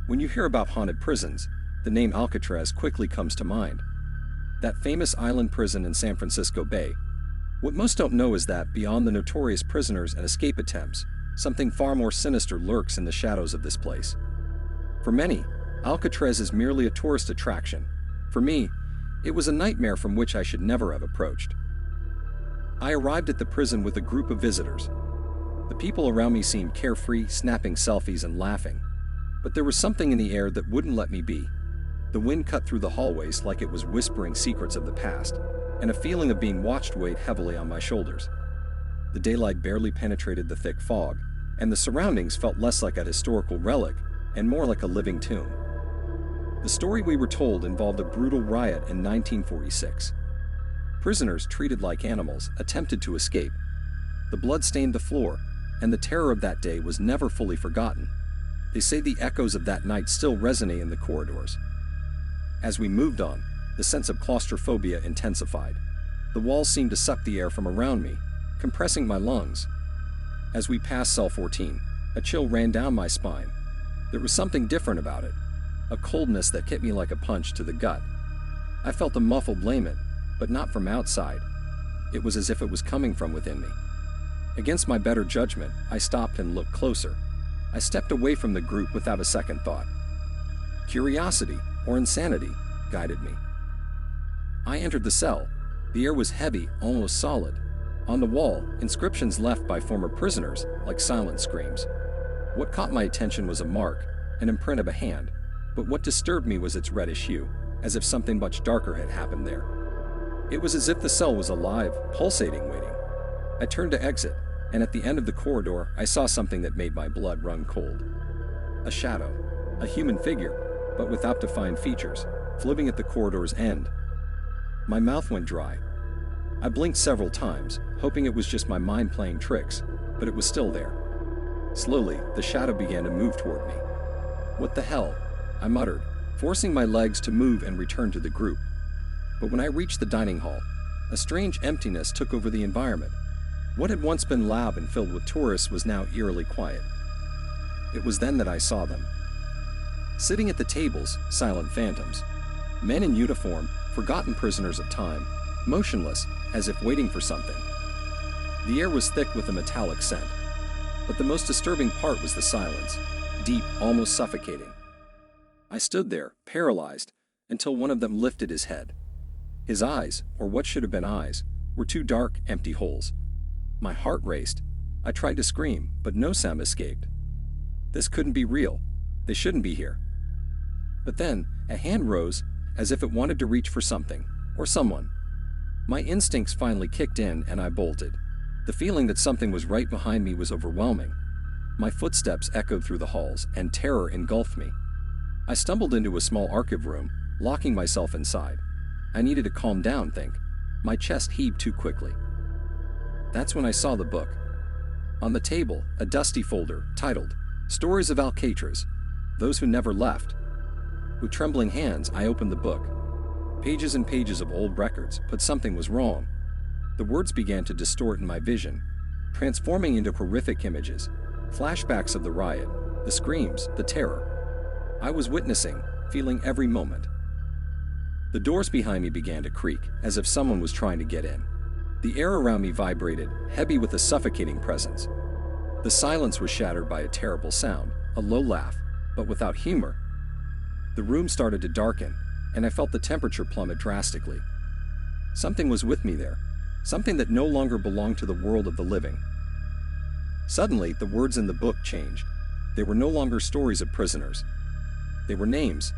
When you hear about haunted prisons, the name Alcatraz quickly comes to mind. That famous island prison in San Francisco Bay. What most don't know is that, beyond the notorious prisoners and escape attempts, something far more sinister lurks in the shadows of this place. For many, Alcatraz is merely a tourist attraction. For me, it was a nightmare from which I should never have approached. I arrived at the prison with a group of visitors. The people around me seemed carefree, snapping selfies and laughing. But there was something in the air that wouldn't let me be. The wind cut through the hallways like it was whispering secrets of the past, and a feeling of being watched weighed heavily on my shoulders. The daylight barely penetrated the thick fog, and the surroundings felt less like a historical relic and more like a living tomb. The story we were told involved a brutal riot in 1946. Prisoners treated like animals attempted to escape. The blood stained the floor, and the terror of that day was never fully forgotten. They say the echoes of that night still resonate in the corridors. As we moved on, the sense of claustrophobia intensified. The walls seemed to suck the air from around me, compressing my lungs. As we passed cell 14, a chill ran down my spine. There was something different about it, a coldness that hit me like a punch to the gut. I felt a muffled lament, but not from outside. It was as if it was coming from within me. Against my better judgment, I stopped and looked closer. I stepped away from the group without a second thought. Curiosity, or insanity, guided me. I entered the cell. The air was heavy, almost solid. On the wall, inscriptions left by former prisoners, like silent screams. What caught my attention was a mark, an imprint of a hand, but what disturbed me was its reddish hue, as if something much darker had happened there. It was as if the cell was alive, pulsating, waiting. I turned to exit, and at the end of the corridor, I saw something that made my blood run cold. A shadow, a human figure, but without defined features, floating at the corridor's end. My mouth went dry. I blinked several times, hoping it was just my mind playing tricks, but it was still there. Slowly, the shadow began to move toward me. "What the hell?" I muttered, forcing my legs to move and return to the group. But when I reached the dining hall, a strange emptiness took over the environment. What had once been loud and filled with tourists was now eerily quiet. It was then that I saw them. Sitting at the tables, silent phantoms. Men in uniform, forgotten prisoners of time, motionless, as if waiting for something. The air was thick with a metallic scent. But the most disturbing part was the silence, deep, almost suffocating. I stood there, paralyzed, until one of them lifted his head. His eyes, or what should have been eyes, were two dark, empty holes. My heart raced. I tried to scream, but no sound escaped. This couldn't be real. They shouldn't be here. But then, a hand rose, as if it wanted to reach for something, or someone. My instincts finally kicked in, and I bolted. The feeling that something was right behind me was overwhelming. My footsteps echoed through the halls, and terror engulfed me. I stumbled into a small archive room, locking myself inside. I needed to calm down, think. My chest heaved too quickly. That's when I saw the book. On the table, a dusty folder, titled, "Stories of Alcatraz, Those Who Never Left." With trembling hands, I opened the book. Pages and pages of old records, but something was wrong. The words began to distort in my vision, transforming into horrific images, flashbacks of the riot, the screams, the terror. I was witnessing, feeling every moment. The doors behind me began to creak, as if someone was trying to get in. The air around me vibrated, heavy with a suffocating presence. The silence was shattered by a terrible sound, a low laugh, but without humor. The room started to darken, and I felt the temperature plummet drastically. Something was with me there, something that no longer belonged to the world of the living. Suddenly, the words in the book changed. They were no longer stories of prisoners. They were names,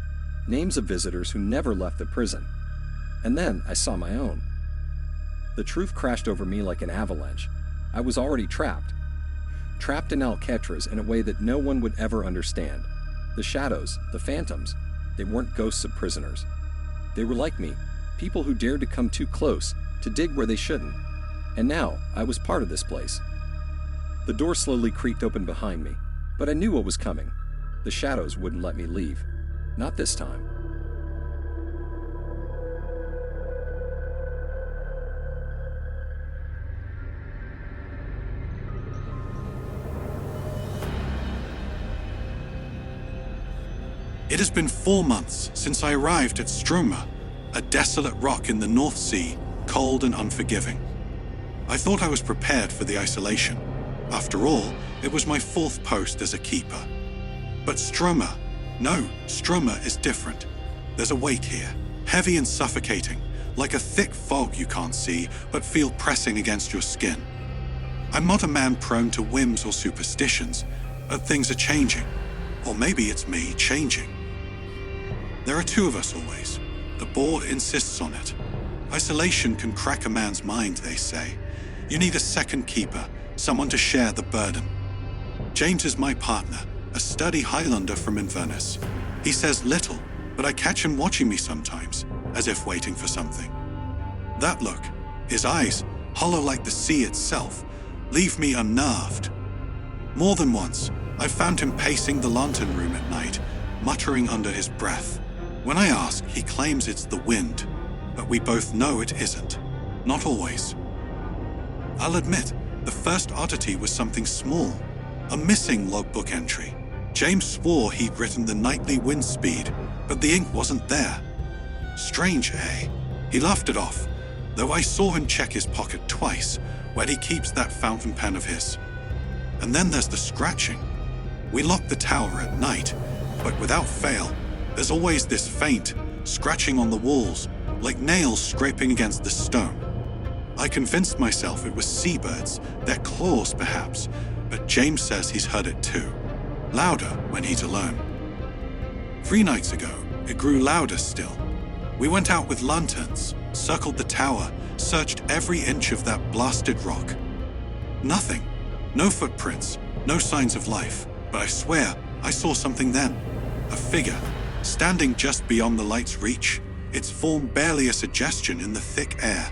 names of visitors who never left the prison. And then I saw my own. The truth crashed over me like an avalanche. I was already trapped. Trapped in Alcatraz in a way that no one would ever understand. The shadows, the phantoms, they weren't ghosts of prisoners. They were like me, people who dared to come too close, to dig where they shouldn't. And now, I was part of this place. The door slowly creaked open behind me, but I knew what was coming. The shadows wouldn't let me leave. Not this time. It has been 4 months since I arrived at Stroma, a desolate rock in the North Sea, cold and unforgiving. I thought I was prepared for the isolation. After all, it was my 4th post as a keeper. But Stroma is different. There's a weight here, heavy and suffocating, like a thick fog you can't see but feel pressing against your skin. I'm not a man prone to whims or superstitions, but things are changing. Or maybe it's me changing. There are 2 of us always. The board insists on it. Isolation can crack a man's mind, they say. You need a second keeper, someone to share the burden. James is my partner, a sturdy Highlander from Inverness. He says little, but I catch him watching me sometimes, as if waiting for something. That look, his eyes, hollow like the sea itself, leave me unnerved. More than once, I've found him pacing the lantern room at night, muttering under his breath. When I ask, he claims it's the wind, but we both know it isn't. Not always. I'll admit, the first oddity was something small, a missing logbook entry. James swore he'd written the nightly wind speed, but the ink wasn't there. Strange, eh? He laughed it off, though I saw him check his pocket twice, where he keeps that fountain pen of his. And then there's the scratching. We lock the tower at night, but without fail, there's always this faint scratching on the walls, like nails scraping against the stone. I convinced myself it was seabirds, their claws perhaps, but James says he's heard it too. Louder when he's alone. 3 nights ago, it grew louder still. We went out with lanterns, circled the tower, searched every inch of that blasted rock. Nothing. No footprints, no signs of life, but I swear I saw something then. A figure, standing just beyond the light's reach, its form barely a suggestion in the thick air.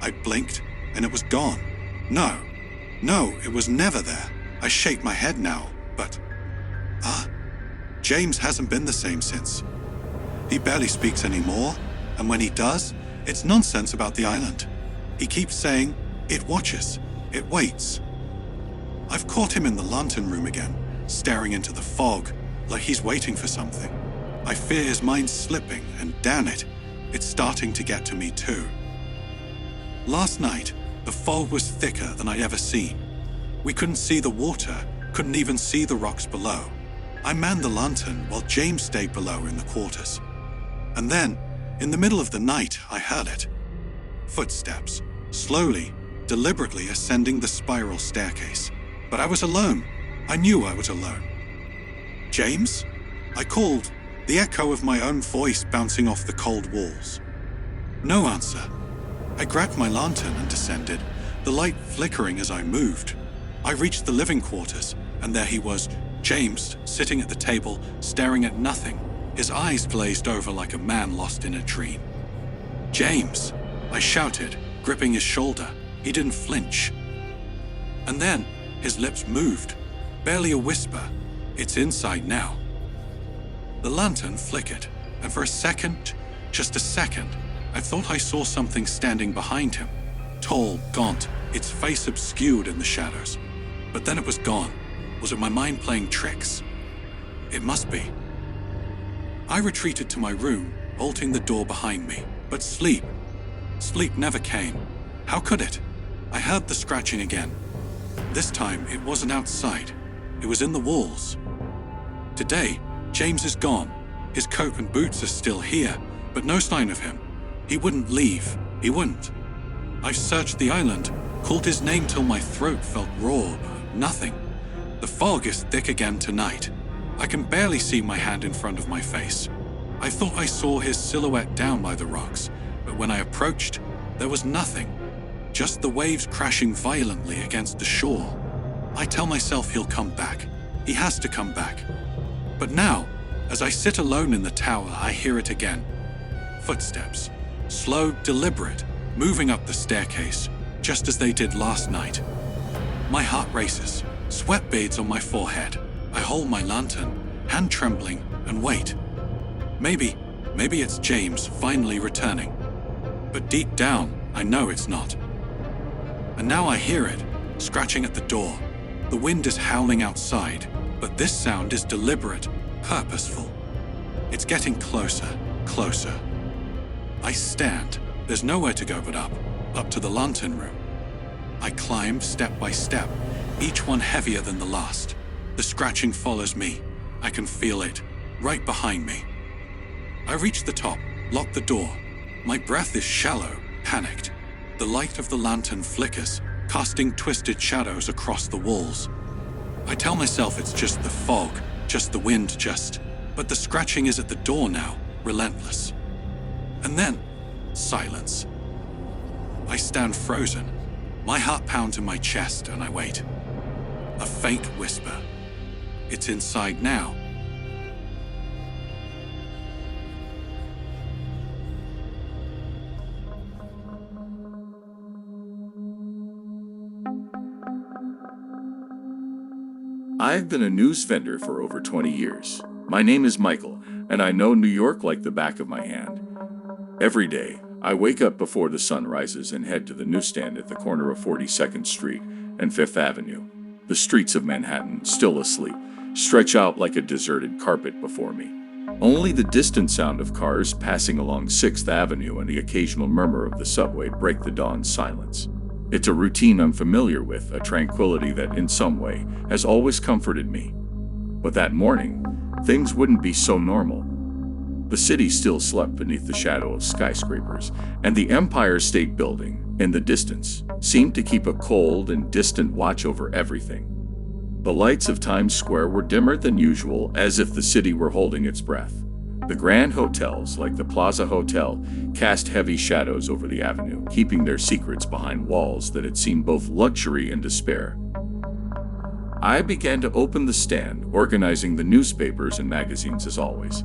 I blinked, and it was gone. No, it was never there. I shake my head now, but... James hasn't been the same since. He barely speaks anymore, and when he does, it's nonsense about the island. He keeps saying, it watches, it waits. I've caught him in the lantern room again, staring into the fog, like he's waiting for something. I fear his mind's slipping, and damn it, it's starting to get to me too. Last night, the fog was thicker than I'd ever seen. We couldn't see the water, couldn't even see the rocks below. I manned the lantern while James stayed below in the quarters. And then, in the middle of the night, I heard it. Footsteps, slowly, deliberately ascending the spiral staircase. But I was alone. I knew I was alone. James? I called, the echo of my own voice bouncing off the cold walls. No answer. I grabbed my lantern and descended, the light flickering as I moved. I reached the living quarters, and there he was, James, sitting at the table, staring at nothing, his eyes glazed over like a man lost in a dream. James! I shouted, gripping his shoulder. He didn't flinch. And then, his lips moved, barely a whisper. It's inside now. The lantern flickered, and for a second, just a second, I thought I saw something standing behind him. Tall, gaunt, its face obscured in the shadows. But then it was gone. Was it my mind playing tricks? It must be. I retreated to my room, bolting the door behind me. But sleep never came. How could it? I heard the scratching again. This time, it wasn't outside. It was in the walls. Today, James is gone. His coat and boots are still here, but no sign of him. He wouldn't leave. He wouldn't. I've searched the island, called his name till my throat felt raw. Nothing. The fog is thick again tonight. I can barely see my hand in front of my face. I thought I saw his silhouette down by the rocks, but when I approached, there was nothing. Just the waves crashing violently against the shore. I tell myself he'll come back. He has to come back. But now, as I sit alone in the tower, I hear it again. Footsteps. Slow, deliberate, moving up the staircase, just as they did last night. My heart races, sweat beads on my forehead. I hold my lantern, hand trembling, and wait. Maybe it's James finally returning. But deep down, I know it's not. And now I hear it, scratching at the door. The wind is howling outside, but this sound is deliberate, purposeful. It's getting closer, closer. I stand. There's nowhere to go but up to the lantern room. I climb step by step, each one heavier than the last. The scratching follows me. I can feel it, right behind me. I reach the top, lock the door. My breath is shallow, panicked. The light of the lantern flickers, casting twisted shadows across the walls. I tell myself it's just the fog, just the wind, but the scratching is at the door now, relentless. And then, silence. I stand frozen. My heart pounds in my chest and I wait. A faint whisper. It's inside now. I've been a news vendor for over 20 years. My name is Michael, and I know New York like the back of my hand. Every day, I wake up before the sun rises and head to the newsstand at the corner of 42nd Street and 5th Avenue. The streets of Manhattan, still asleep, stretch out like a deserted carpet before me. Only the distant sound of cars passing along 6th Avenue and the occasional murmur of the subway break the dawn's silence. It's a routine I'm familiar with, a tranquility that, in some way, has always comforted me. But that morning, things wouldn't be so normal. The city still slept beneath the shadow of skyscrapers, and the Empire State Building, in the distance, seemed to keep a cold and distant watch over everything. The lights of Times Square were dimmer than usual, as if the city were holding its breath. The grand hotels, like the Plaza Hotel, cast heavy shadows over the avenue, keeping their secrets behind walls that had seen both luxury and despair. I began to open the stand, organizing the newspapers and magazines as always.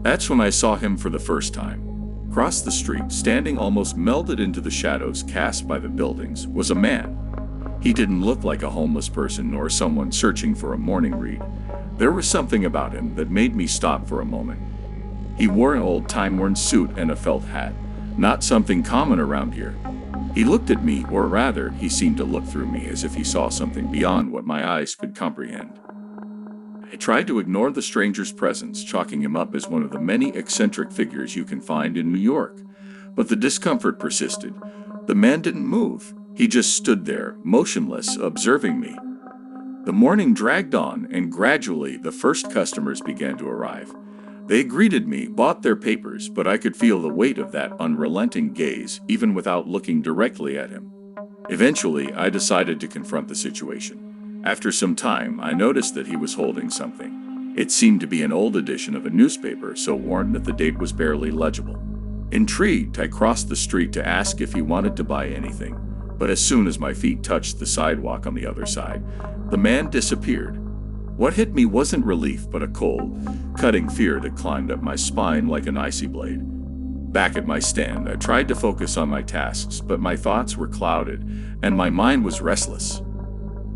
That's when I saw him for the first time. Across the street, standing almost melded into the shadows cast by the buildings, was a man. He didn't look like a homeless person nor someone searching for a morning read. There was something about him that made me stop for a moment. He wore an old time-worn suit and a felt hat, not something common around here. He looked at me, or rather, he seemed to look through me as if he saw something beyond what my eyes could comprehend. I tried to ignore the stranger's presence, chalking him up as one of the many eccentric figures you can find in New York. But the discomfort persisted. The man didn't move. He just stood there, motionless, observing me. The morning dragged on, and gradually the first customers began to arrive. They greeted me, bought their papers, but I could feel the weight of that unrelenting gaze, even without looking directly at him. Eventually, I decided to confront the situation. After some time, I noticed that he was holding something. It seemed to be an old edition of a newspaper, so worn that the date was barely legible. Intrigued, I crossed the street to ask if he wanted to buy anything, but as soon as my feet touched the sidewalk on the other side, the man disappeared. What hit me wasn't relief, but a cold, cutting fear that climbed up my spine like an icy blade. Back at my stand, I tried to focus on my tasks, but my thoughts were clouded, and my mind was restless.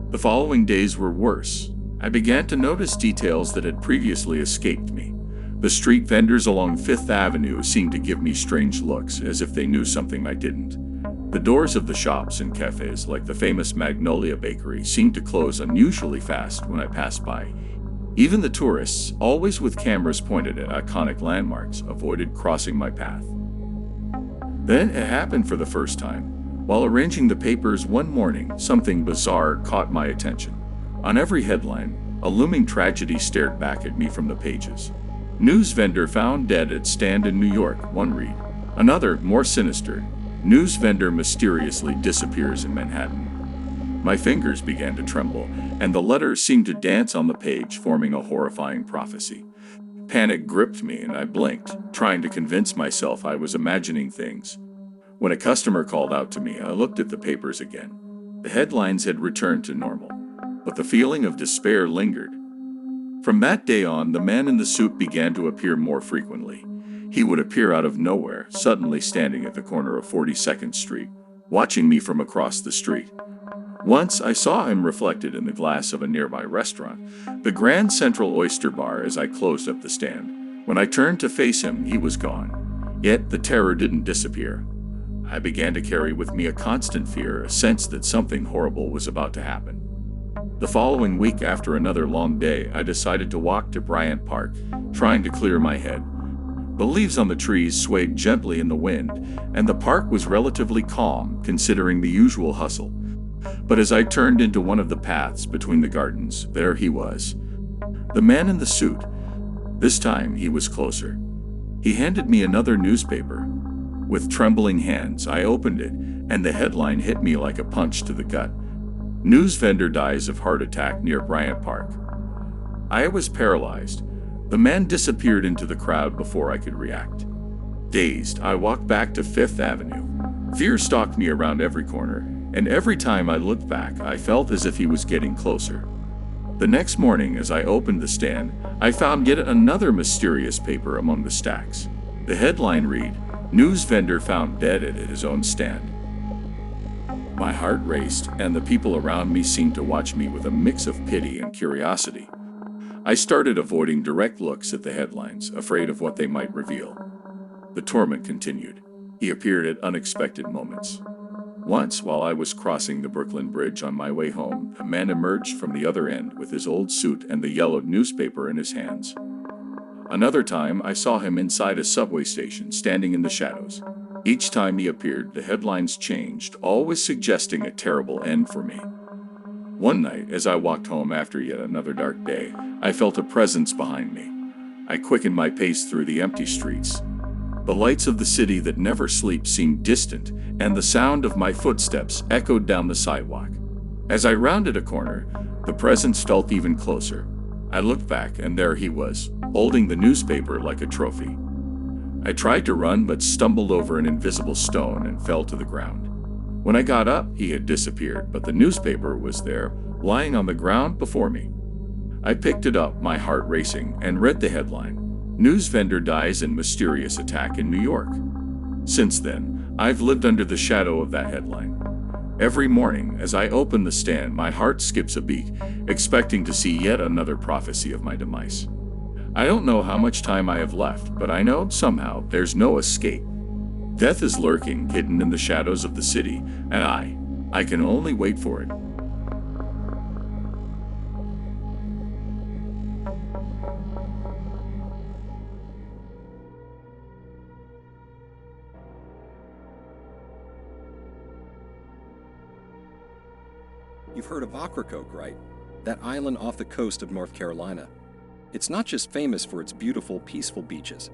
The following days were worse. I began to notice details that had previously escaped me. The street vendors along 5th Avenue seemed to give me strange looks, as if they knew something I didn't. The doors of the shops and cafes, like the famous Magnolia Bakery, seemed to close unusually fast when I passed by. Even the tourists, always with cameras pointed at iconic landmarks, avoided crossing my path. Then it happened for the first time. While arranging the papers one morning, something bizarre caught my attention. On every headline, a looming tragedy stared back at me from the pages. News vendor found dead at stand in New York, one read. Another, more sinister. News vendor mysteriously disappears in Manhattan. My fingers began to tremble, and the letters seemed to dance on the page, forming a horrifying prophecy. Panic gripped me, and I blinked, trying to convince myself I was imagining things. When a customer called out to me, I looked at the papers again. The headlines had returned to normal, but the feeling of despair lingered. From that day on, the man in the suit began to appear more frequently. He would appear out of nowhere, suddenly standing at the corner of 42nd Street, watching me from across the street. Once I saw him reflected in the glass of a nearby restaurant, the Grand Central Oyster Bar, as I closed up the stand. When I turned to face him, he was gone. Yet the terror didn't disappear. I began to carry with me a constant fear, a sense that something horrible was about to happen. The following week, after another long day, I decided to walk to Bryant Park, trying to clear my head. The leaves on the trees swayed gently in the wind, and the park was relatively calm considering the usual hustle. But as I turned into one of the paths between the gardens, there he was. The man in the suit. This time he was closer. He handed me another newspaper. With trembling hands, I opened it, and the headline hit me like a punch to the gut. News vendor dies of heart attack near Bryant Park. I was paralyzed. The man disappeared into the crowd before I could react. Dazed, I walked back to Fifth Avenue. Fear stalked me around every corner, and every time I looked back, I felt as if he was getting closer. The next morning, as I opened the stand, I found yet another mysterious paper among the stacks. The headline read, "News vendor found dead at his own stand." My heart raced, and the people around me seemed to watch me with a mix of pity and curiosity. I started avoiding direct looks at the headlines, afraid of what they might reveal. The torment continued. He appeared at unexpected moments. Once, while I was crossing the Brooklyn Bridge on my way home, a man emerged from the other end with his old suit and the yellowed newspaper in his hands. Another time, I saw him inside a subway station, standing in the shadows. Each time he appeared, the headlines changed, always suggesting a terrible end for me. One night, as I walked home after yet another dark day, I felt a presence behind me. I quickened my pace through the empty streets. The lights of the city that never sleeps seemed distant, and the sound of my footsteps echoed down the sidewalk. As I rounded a corner, the presence felt even closer. I looked back, and there he was, holding the newspaper like a trophy. I tried to run, but stumbled over an invisible stone and fell to the ground. When I got up, he had disappeared, but the newspaper was there, lying on the ground before me. I picked it up, my heart racing, and read the headline, "News vendor dies in mysterious attack in New York." Since then, I've lived under the shadow of that headline. Every morning, as I open the stand, my heart skips a beat, expecting to see yet another prophecy of my demise. I don't know how much time I have left, but I know, somehow, there's no escape. Death is lurking, hidden in the shadows of the city, and I can only wait for it. You've heard of Ocracoke, right? That island off the coast of North Carolina. It's not just famous for its beautiful, peaceful beaches.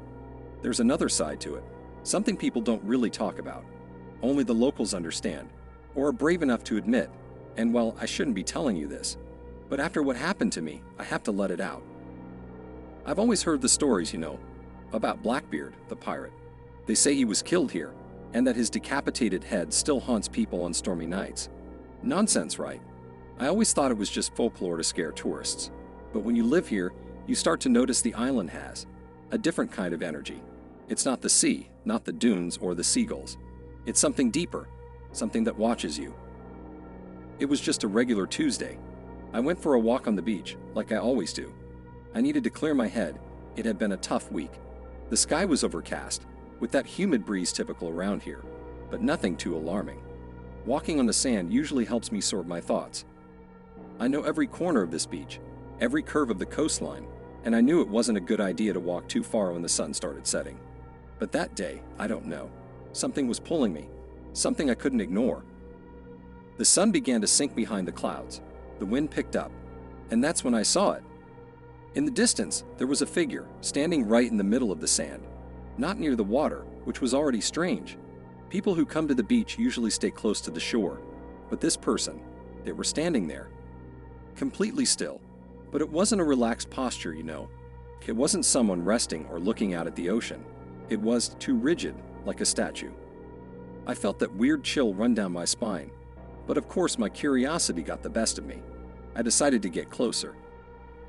There's another side to it, something people don't really talk about. Only the locals understand, or are brave enough to admit, and well, I shouldn't be telling you this, but after what happened to me, I have to let it out. I've always heard the stories, about Blackbeard, the pirate. They say he was killed here, and that his decapitated head still haunts people on stormy nights. Nonsense, right? I always thought it was just folklore to scare tourists. But when you live here, you start to notice the island has a different kind of energy. It's not the sea, not the dunes or the seagulls. It's something deeper, something that watches you. It was just a regular Tuesday. I went for a walk on the beach, like I always do. I needed to clear my head. It had been a tough week. The sky was overcast, with that humid breeze typical around here, but nothing too alarming. Walking on the sand usually helps me sort my thoughts. I know every corner of this beach, every curve of the coastline, and I knew it wasn't a good idea to walk too far when the sun started setting. But that day, I don't know. Something was pulling me, something I couldn't ignore. The sun began to sink behind the clouds. The wind picked up, and that's when I saw it. In the distance, there was a figure standing right in the middle of the sand, not near the water, which was already strange. People who come to the beach usually stay close to the shore, but this person, they were standing there, completely still. But it wasn't a relaxed posture, It wasn't someone resting or looking out at the ocean. It was too rigid, like a statue. I felt that weird chill run down my spine, but of course my curiosity got the best of me. I decided to get closer.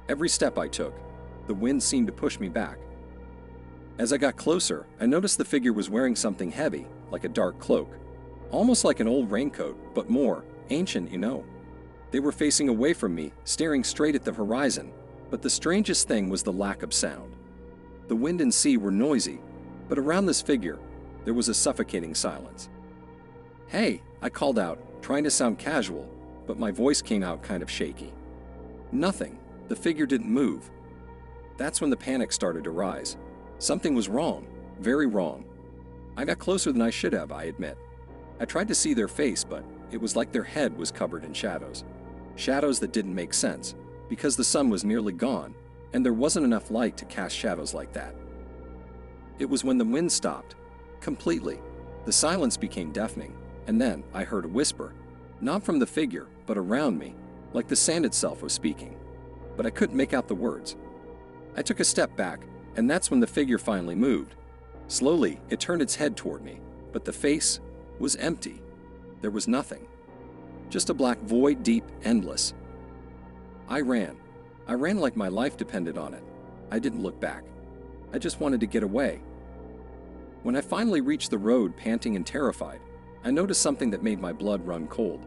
Every step I took, the wind seemed to push me back. As I got closer, I noticed the figure was wearing something heavy, like a dark cloak, almost like an old raincoat, but more ancient, They were facing away from me, staring straight at the horizon, but the strangest thing was the lack of sound. The wind and sea were noisy, but around this figure, there was a suffocating silence. "Hey," I called out, trying to sound casual, but my voice came out kind of shaky. Nothing. The figure didn't move. That's when the panic started to rise. Something was wrong. Very wrong. I got closer than I should have, I admit. I tried to see their face, but it was like their head was covered in shadows. Shadows that didn't make sense, because the sun was nearly gone, and there wasn't enough light to cast shadows like that. It was when the wind stopped. Completely. The silence became deafening, and then I heard a whisper. Not from the figure, but around me, like the sand itself was speaking. But I couldn't make out the words. I took a step back, and that's when the figure finally moved. Slowly, it turned its head toward me, but the face was empty. There was nothing. Just a black void, deep, endless. I ran. I ran like my life depended on it. I didn't look back. I just wanted to get away. When I finally reached the road, panting and terrified, I noticed something that made my blood run cold.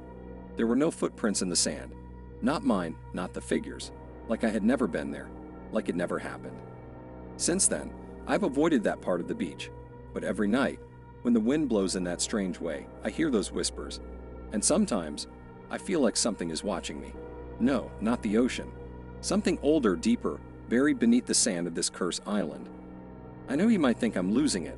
There were no footprints in the sand. Not mine, not the figure's. Like I had never been there. Like it never happened. Since then, I've avoided that part of the beach. But every night, when the wind blows in that strange way, I hear those whispers. And sometimes, I feel like something is watching me. No, not the ocean. Something older, deeper, buried beneath the sand of this cursed island. I know you might think I'm losing it,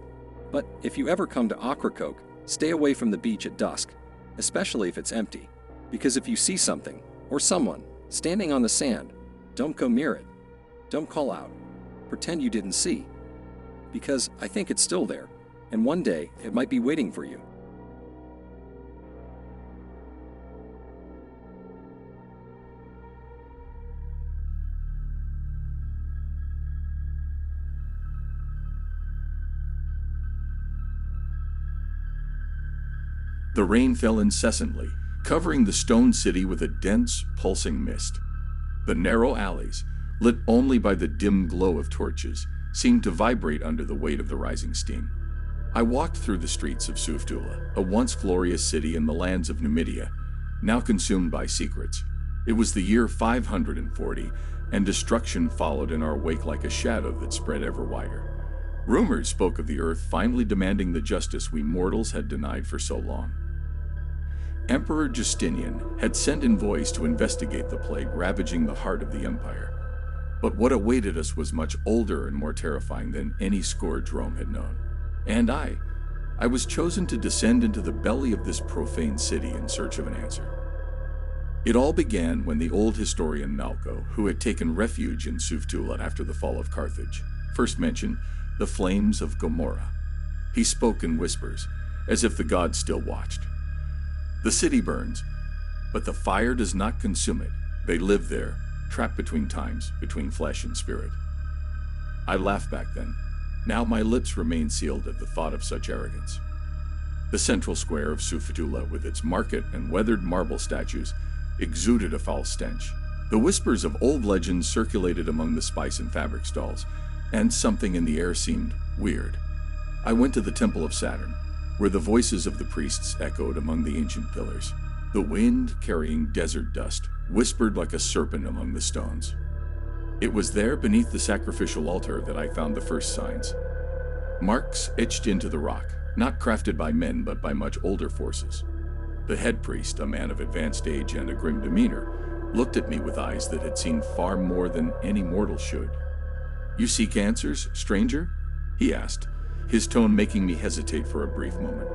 but if you ever come to Ocracoke, stay away from the beach at dusk, especially if it's empty. Because if you see something, or someone, standing on the sand, don't go near it. Don't call out. Pretend you didn't see. Because I think it's still there, and one day it might be waiting for you. The rain fell incessantly, covering the stone city with a dense, pulsing mist. The narrow alleys, lit only by the dim glow of torches, seemed to vibrate under the weight of the rising steam. I walked through the streets of Suftula, a once glorious city in the lands of Numidia, now consumed by secrets. It was the year 540, and destruction followed in our wake like a shadow that spread ever wider. Rumors spoke of the earth finally demanding the justice we mortals had denied for so long. Emperor Justinian had sent envoys to investigate the plague ravaging the heart of the empire. But what awaited us was much older and more terrifying than any scourge Rome had known. And I was chosen to descend into the belly of this profane city in search of an answer. It all began when the old historian Malco, who had taken refuge in Suftula after the fall of Carthage, first mentioned the flames of Gomorrah. He spoke in whispers, as if the gods still watched. The city burns, but the fire does not consume it. They live there, trapped between times, between flesh and spirit. I laughed back then. Now my lips remain sealed at the thought of such arrogance. The central square of Suftula, with its market and weathered marble statues, exuded a foul stench. The whispers of old legends circulated among the spice and fabric stalls, and something in the air seemed weird. I went to the Temple of Saturn, where the voices of the priests echoed among the ancient pillars. The wind, carrying desert dust, whispered like a serpent among the stones. It was there, beneath the sacrificial altar, that I found the first signs. Marks etched into the rock, not crafted by men but by much older forces. The head priest, a man of advanced age and a grim demeanor, looked at me with eyes that had seen far more than any mortal should. "You seek answers, stranger?" he asked, his tone making me hesitate for a brief moment.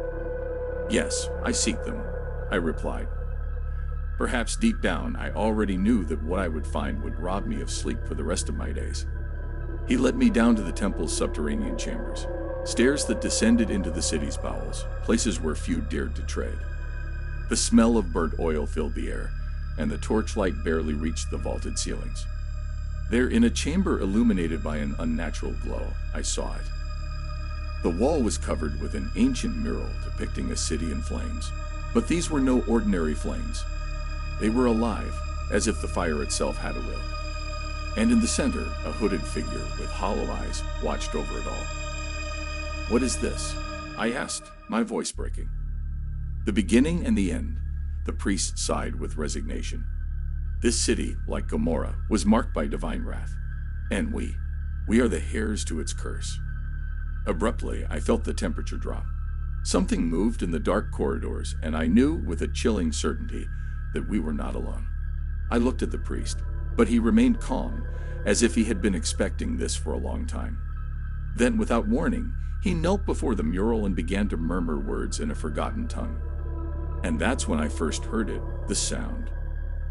"Yes, I seek them," I replied. Perhaps deep down, I already knew that what I would find would rob me of sleep for the rest of my days. He led me down to the temple's subterranean chambers, stairs that descended into the city's bowels, places where few dared to tread. The smell of burnt oil filled the air, and the torchlight barely reached the vaulted ceilings. There, in a chamber illuminated by an unnatural glow, I saw it. The wall was covered with an ancient mural depicting a city in flames. But these were no ordinary flames. They were alive, as if the fire itself had a will. And in the center, a hooded figure with hollow eyes watched over it all. "What is this?" I asked, my voice breaking. "The beginning and the end," the priest sighed with resignation. "This city, like Gomorrah, was marked by divine wrath. And we are the heirs to its curse." Abruptly, I felt the temperature drop. Something moved in the dark corridors, and I knew with a chilling certainty that we were not alone. I looked at the priest. But he remained calm, as if he had been expecting this for a long time. Then, without warning, he knelt before the mural and began to murmur words in a forgotten tongue. And that's when I first heard it, the sound.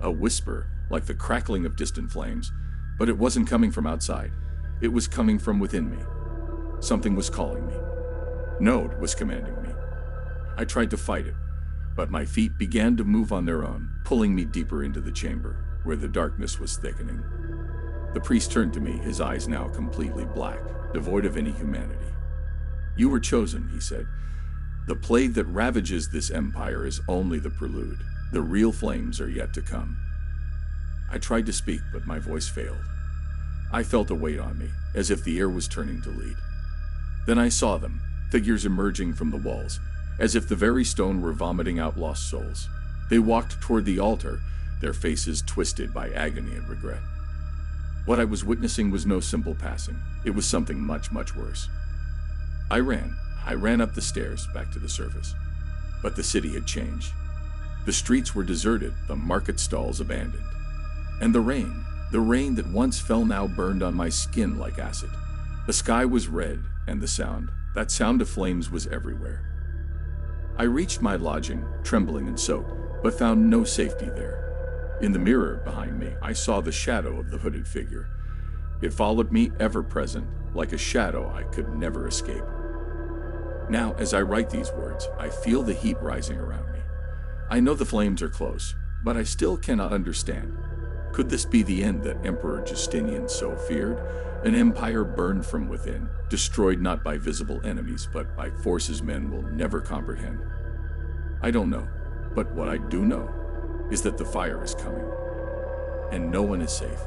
A whisper, like the crackling of distant flames, but it wasn't coming from outside. It was coming from within me. Something was calling me. Node was commanding me. I tried to fight it, but my feet began to move on their own, pulling me deeper into the chamber, where the darkness was thickening. The priest turned to me, his eyes now completely black, devoid of any humanity. "You were chosen," he said. "The plague that ravages this empire is only the prelude. The real flames are yet to come." I tried to speak, but my voice failed. I felt a weight on me, as if the air was turning to lead. Then I saw them, figures emerging from the walls, as if the very stone were vomiting out lost souls. They walked toward the altar, their faces twisted by agony and regret. What I was witnessing was no simple passing. It was something much, much worse. I ran up the stairs back to the surface. But the city had changed. The streets were deserted, the market stalls abandoned. And the rain that once fell now burned on my skin like acid. The sky was red, and that sound of flames was everywhere. I reached my lodging, trembling and soaked, but found no safety there. In the mirror behind me, I saw the shadow of the hooded figure. It followed me, ever present, like a shadow I could never escape. Now, as I write these words, I feel the heat rising around me. I know the flames are close, but I still cannot understand. Could this be the end that Emperor Justinian so feared? An empire burned from within, destroyed not by visible enemies, but by forces men will never comprehend. I don't know, but what I do know is that the fire is coming, and no one is safe.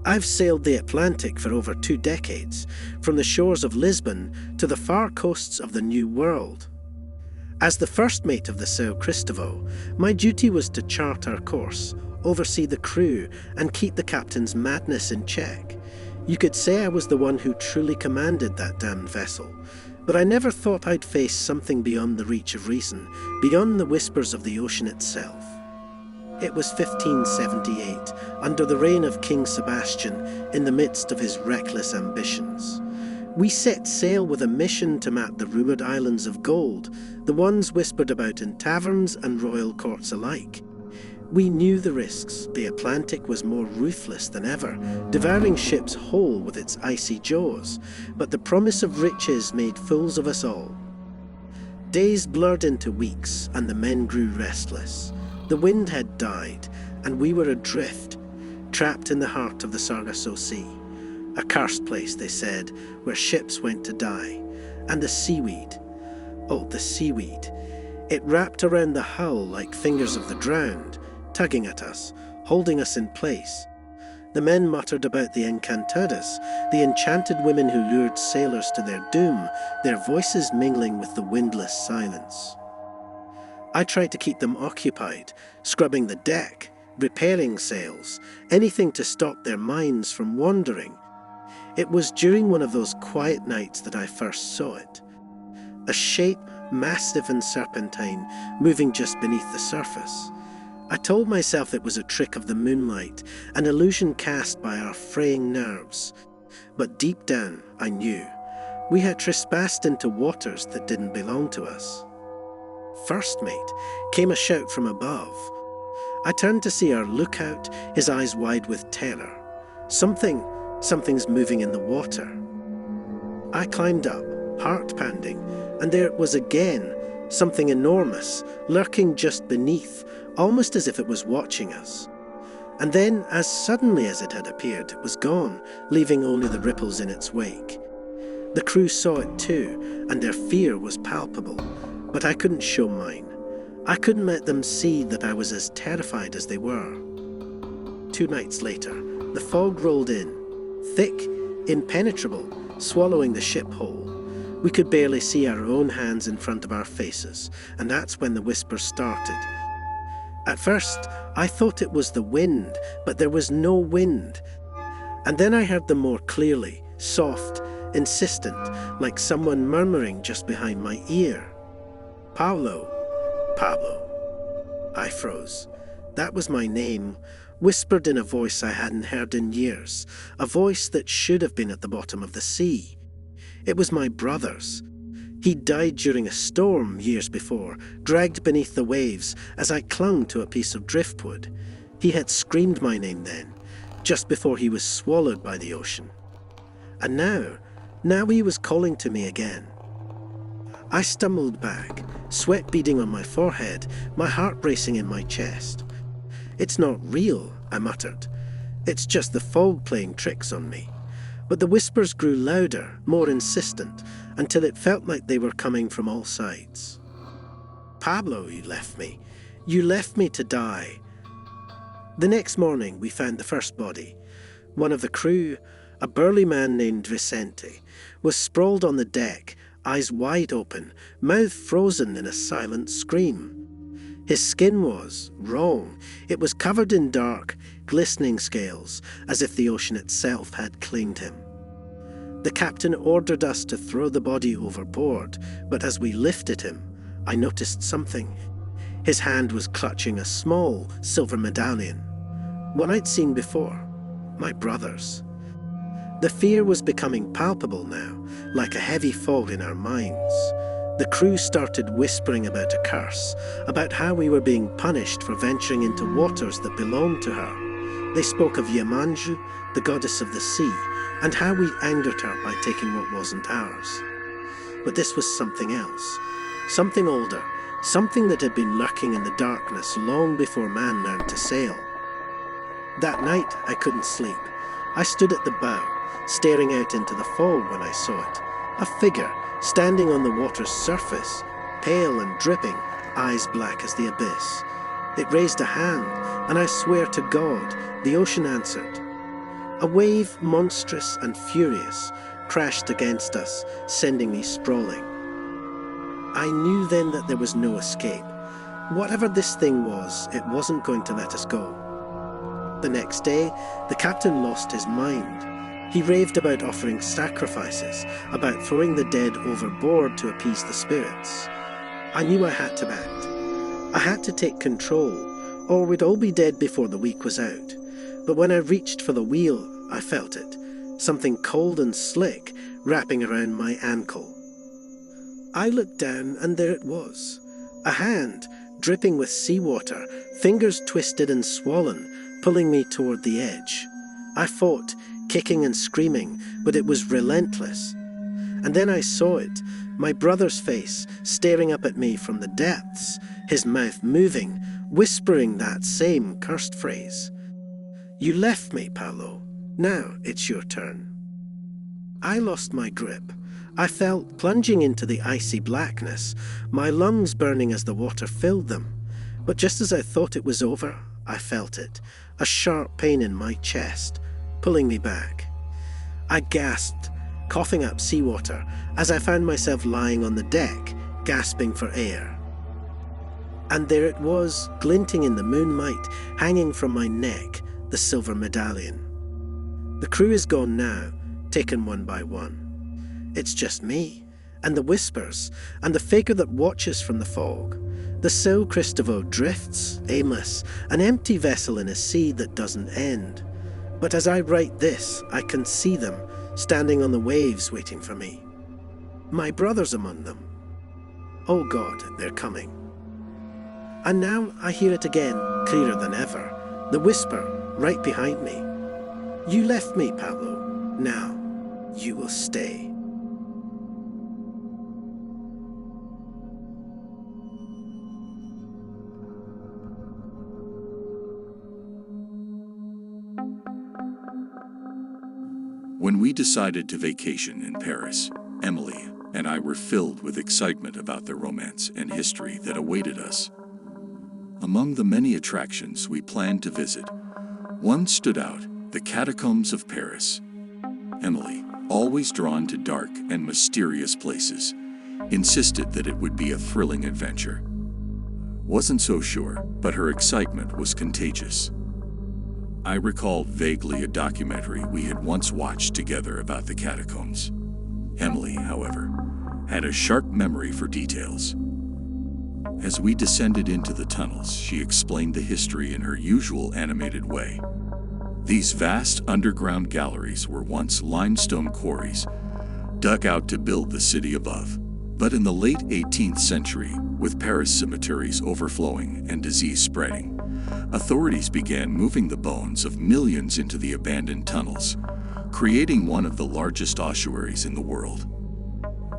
I've sailed the Atlantic for over 2 decades, from the shores of Lisbon to the far coasts of the New World. As the first mate of the São Cristóvão, my duty was to chart our course, oversee the crew, and keep the captain's madness in check. You could say I was the one who truly commanded that damned vessel, but I never thought I'd face something beyond the reach of reason, beyond the whispers of the ocean itself. It was 1578, under the reign of King Sebastian, in the midst of his reckless ambitions. We set sail with a mission to map the rumoured islands of gold, the ones whispered about in taverns and royal courts alike. We knew the risks. The Atlantic was more ruthless than ever, devouring ships whole with its icy jaws, but the promise of riches made fools of us all. Days blurred into weeks, and the men grew restless. The wind had died, and we were adrift, trapped in the heart of the Sargasso Sea. A cursed place, they said, where ships went to die. And the seaweed. Oh, the seaweed. It wrapped around the hull like fingers of the drowned, tugging at us, holding us in place. The men muttered about the encantadas, the enchanted women who lured sailors to their doom, their voices mingling with the windless silence. I tried to keep them occupied, scrubbing the deck, repairing sails, anything to stop their minds from wandering. It was during one of those quiet nights that I first saw it. A shape, massive and serpentine, moving just beneath the surface. I told myself it was a trick of the moonlight, an illusion cast by our fraying nerves. But deep down, I knew. We had trespassed into waters that didn't belong to us. "First mate," came a shout from above. I turned to see our lookout, his eyes wide with terror. Something's moving in the water. I climbed up, heart pounding, and there it was again, something enormous, lurking just beneath, almost as if it was watching us. And then, as suddenly as it had appeared, it was gone, leaving only the ripples in its wake. The crew saw it too, and their fear was palpable. But I couldn't show mine. I couldn't let them see that I was as terrified as they were. 2 nights later, the fog rolled in, thick, impenetrable, swallowing the ship whole. We could barely see our own hands in front of our faces, and that's when the whispers started. At first, I thought it was the wind, but there was no wind. And then I heard them more clearly, soft, insistent, like someone murmuring just behind my ear. Paolo. Pablo. I froze. That was my name, whispered in a voice I hadn't heard in years, a voice that should have been at the bottom of the sea. It was my brother's. He'd died during a storm years before, dragged beneath the waves as I clung to a piece of driftwood. He had screamed my name then, just before he was swallowed by the ocean. And now he was calling to me again. I stumbled back, sweat beading on my forehead, my heart racing in my chest. "It's not real," I muttered. "It's just the fog playing tricks on me." But the whispers grew louder, more insistent, until it felt like they were coming from all sides. "Pablo, you left me. You left me to die." The next morning we found the first body. One of the crew, a burly man named Vicente, was sprawled on the deck, eyes wide open, mouth frozen in a silent scream. His skin was wrong. It was covered in dark, glistening scales, as if the ocean itself had claimed him. The captain ordered us to throw the body overboard, but as we lifted him, I noticed something. His hand was clutching a small silver medallion, one I'd seen before, my brother's. The fear was becoming palpable now, like a heavy fog in our minds. The crew started whispering about a curse, about how we were being punished for venturing into waters that belonged to her. They spoke of Yamanju, the goddess of the sea, and how we angered her by taking what wasn't ours. But this was something else, something older, something that had been lurking in the darkness long before man learned to sail. That night I couldn't sleep. I stood at the bow, staring out into the fog when I saw it. A figure standing on the water's surface, pale and dripping, eyes black as the abyss. It raised a hand, and I swear to God, the ocean answered. A wave, monstrous and furious, crashed against us, sending me sprawling. I knew then that there was no escape. Whatever this thing was, it wasn't going to let us go. The next day, the captain lost his mind. He raved about offering sacrifices, about throwing the dead overboard to appease the spirits. I knew I had to act. I had to take control, or we'd all be dead before the week was out. But when I reached for the wheel, I felt it, something cold and slick wrapping around my ankle. I looked down, and there it was. A hand, dripping with seawater, fingers twisted and swollen, pulling me toward the edge. I fought, kicking and screaming, but it was relentless. And then I saw it, my brother's face, staring up at me from the depths, his mouth moving, whispering that same cursed phrase. "You left me, Paolo. Now it's your turn." I lost my grip. I fell plunging into the icy blackness, my lungs burning as the water filled them. But just as I thought it was over, I felt it, a sharp pain in my chest, pulling me back. I gasped, coughing up seawater, as I found myself lying on the deck, gasping for air. And there it was, glinting in the moonlight, hanging from my neck, the silver medallion. The crew is gone now, taken one by one. It's just me, and the whispers, and the figure that watches from the fog. The São Cristóvão drifts, aimless, an empty vessel in a sea that doesn't end. But as I write this, I can see them, standing on the waves waiting for me. My brother's among them. Oh God, they're coming. And now I hear it again, clearer than ever, the whisper right behind me. "You left me, Pablo. Now you will stay." When we decided to vacation in Paris, Emily and I were filled with excitement about the romance and history that awaited us. Among the many attractions we planned to visit, one stood out, the catacombs of Paris. Emily, always drawn to dark and mysterious places, insisted that it would be a thrilling adventure. Wasn't so sure, but her excitement was contagious. I recalled vaguely a documentary we had once watched together about the catacombs. Emily, however, had a sharp memory for details. As we descended into the tunnels, she explained the history in her usual animated way. These vast underground galleries were once limestone quarries, dug out to build the city above. But in the late 18th century, with Paris cemeteries overflowing and disease spreading, authorities began moving the bones of millions into the abandoned tunnels, creating one of the largest ossuaries in the world.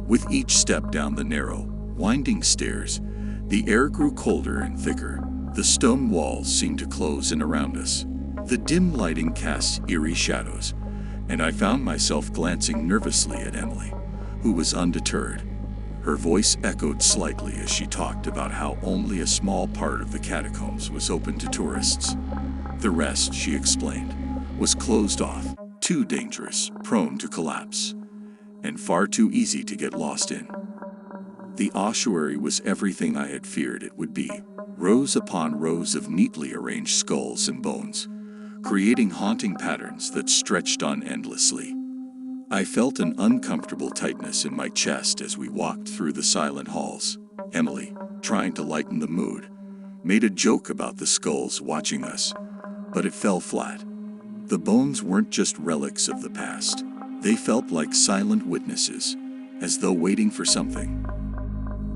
With each step down the narrow, winding stairs, the air grew colder and thicker. The stone walls seemed to close in around us. The dim lighting cast eerie shadows, and I found myself glancing nervously at Emily, who was undeterred. Her voice echoed slightly as she talked about how only a small part of the catacombs was open to tourists. The rest, she explained, was closed off, too dangerous, prone to collapse, and far too easy to get lost in. The ossuary was everything I had feared it would be, rows upon rows of neatly arranged skulls and bones, creating haunting patterns that stretched on endlessly. I felt an uncomfortable tightness in my chest as we walked through the silent halls. Emily, trying to lighten the mood, made a joke about the skulls watching us, but it fell flat. The bones weren't just relics of the past. They felt like silent witnesses, as though waiting for something.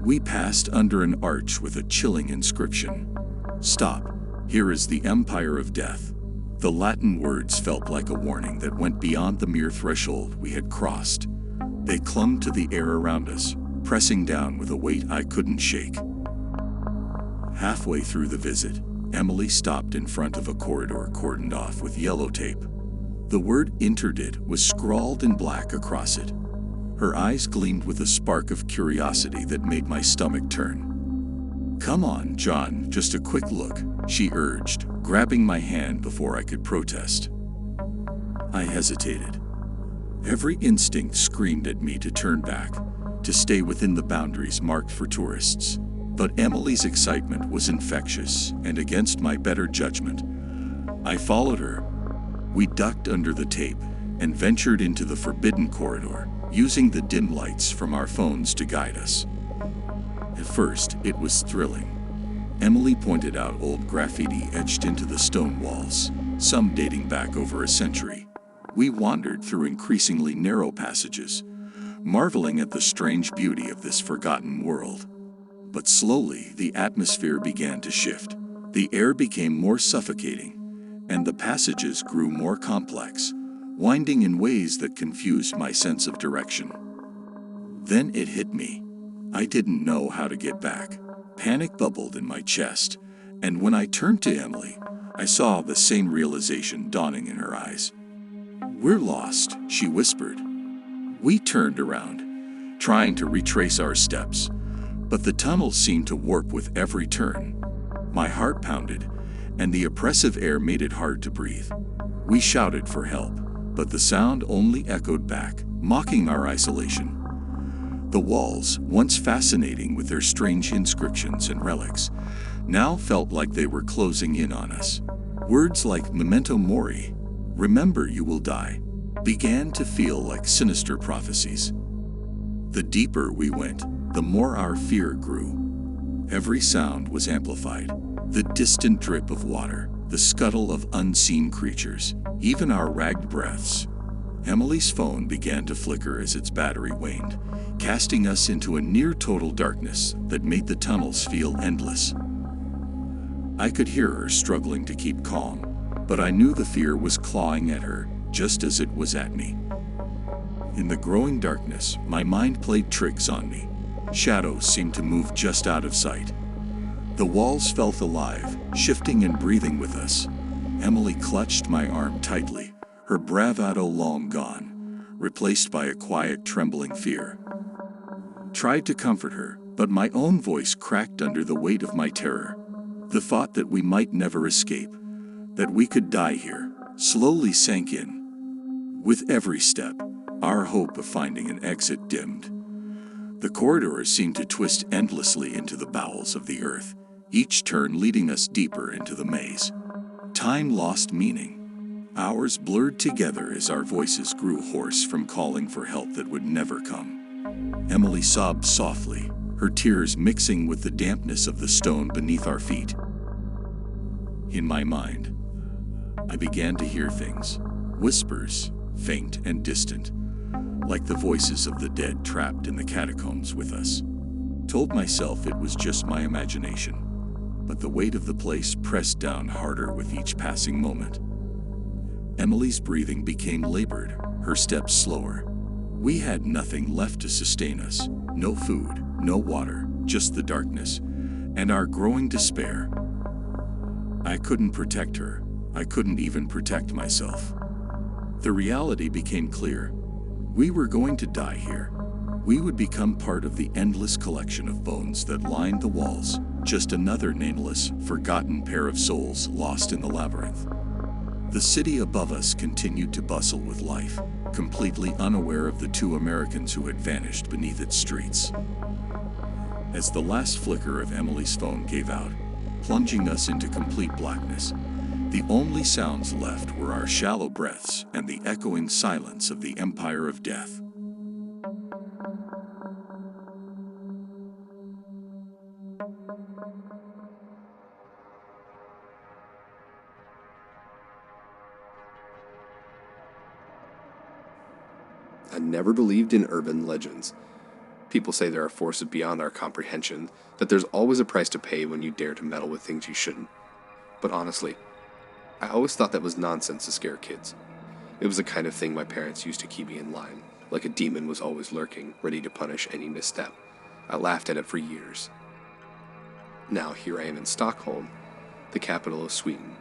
We passed under an arch with a chilling inscription. "Stop, here is the Empire of Death." The Latin words felt like a warning that went beyond the mere threshold we had crossed. They clung to the air around us, pressing down with a weight I couldn't shake. Halfway through the visit, Emily stopped in front of a corridor cordoned off with yellow tape. The word "Interdict" was scrawled in black across it. Her eyes gleamed with a spark of curiosity that made my stomach turn. "Come on, John, just a quick look," she urged, grabbing my hand before I could protest. I hesitated. Every instinct screamed at me to turn back, to stay within the boundaries marked for tourists. But Emily's excitement was infectious, and against my better judgment, I followed her. We ducked under the tape and ventured into the forbidden corridor, using the dim lights from our phones to guide us. At first, it was thrilling. Emily pointed out old graffiti etched into the stone walls, some dating back over a century. We wandered through increasingly narrow passages, marveling at the strange beauty of this forgotten world. But slowly, the atmosphere began to shift. The air became more suffocating, and the passages grew more complex, winding in ways that confused my sense of direction. Then it hit me. I didn't know how to get back. Panic bubbled in my chest, and when I turned to Emily, I saw the same realization dawning in her eyes. "We're lost," she whispered. We turned around, trying to retrace our steps, but the tunnel seemed to warp with every turn. My heart pounded, and the oppressive air made it hard to breathe. We shouted for help, but the sound only echoed back, mocking our isolation. The walls, once fascinating with their strange inscriptions and relics, now felt like they were closing in on us. Words like "memento mori," "remember you will die," began to feel like sinister prophecies. The deeper we went, the more our fear grew. Every sound was amplified. The distant drip of water, the scuttle of unseen creatures, even our ragged breaths. Emily's phone began to flicker as its battery waned, casting us into a near-total darkness that made the tunnels feel endless. I could hear her struggling to keep calm, but I knew the fear was clawing at her just as it was at me. In the growing darkness, my mind played tricks on me. Shadows seemed to move just out of sight. The walls felt alive, shifting and breathing with us. Emily clutched my arm tightly, her bravado long gone, replaced by a quiet, trembling fear. Tried to comfort her, but my own voice cracked under the weight of my terror. The thought that we might never escape, that we could die here, slowly sank in. With every step, our hope of finding an exit dimmed. The corridors seemed to twist endlessly into the bowels of the earth, each turn leading us deeper into the maze. Time lost meaning. Hours blurred together as our voices grew hoarse from calling for help that would never come. Emily sobbed softly, her tears mixing with the dampness of the stone beneath our feet. In my mind, I began to hear things, whispers, faint and distant, like the voices of the dead trapped in the catacombs with us. Told myself it was just my imagination, but the weight of the place pressed down harder with each passing moment. Emily's breathing became labored, her steps slower. We had nothing left to sustain us, no food, no water, just the darkness, and our growing despair. I couldn't protect her. I couldn't even protect myself. The reality became clear. We were going to die here. We would become part of the endless collection of bones that lined the walls, just another nameless, forgotten pair of souls lost in the labyrinth. The city above us continued to bustle with life, completely unaware of the two Americans who had vanished beneath its streets. As the last flicker of Emily's phone gave out, plunging us into complete blackness, the only sounds left were our shallow breaths and the echoing silence of the Empire of Death. I never believed in urban legends. People say there are forces beyond our comprehension, that there's always a price to pay when you dare to meddle with things you shouldn't. But honestly, I always thought that was nonsense to scare kids. It was the kind of thing my parents used to keep me in line, like a demon was always lurking, ready to punish any misstep. I laughed at it for years. Now here I am in Stockholm, the capital of Sweden.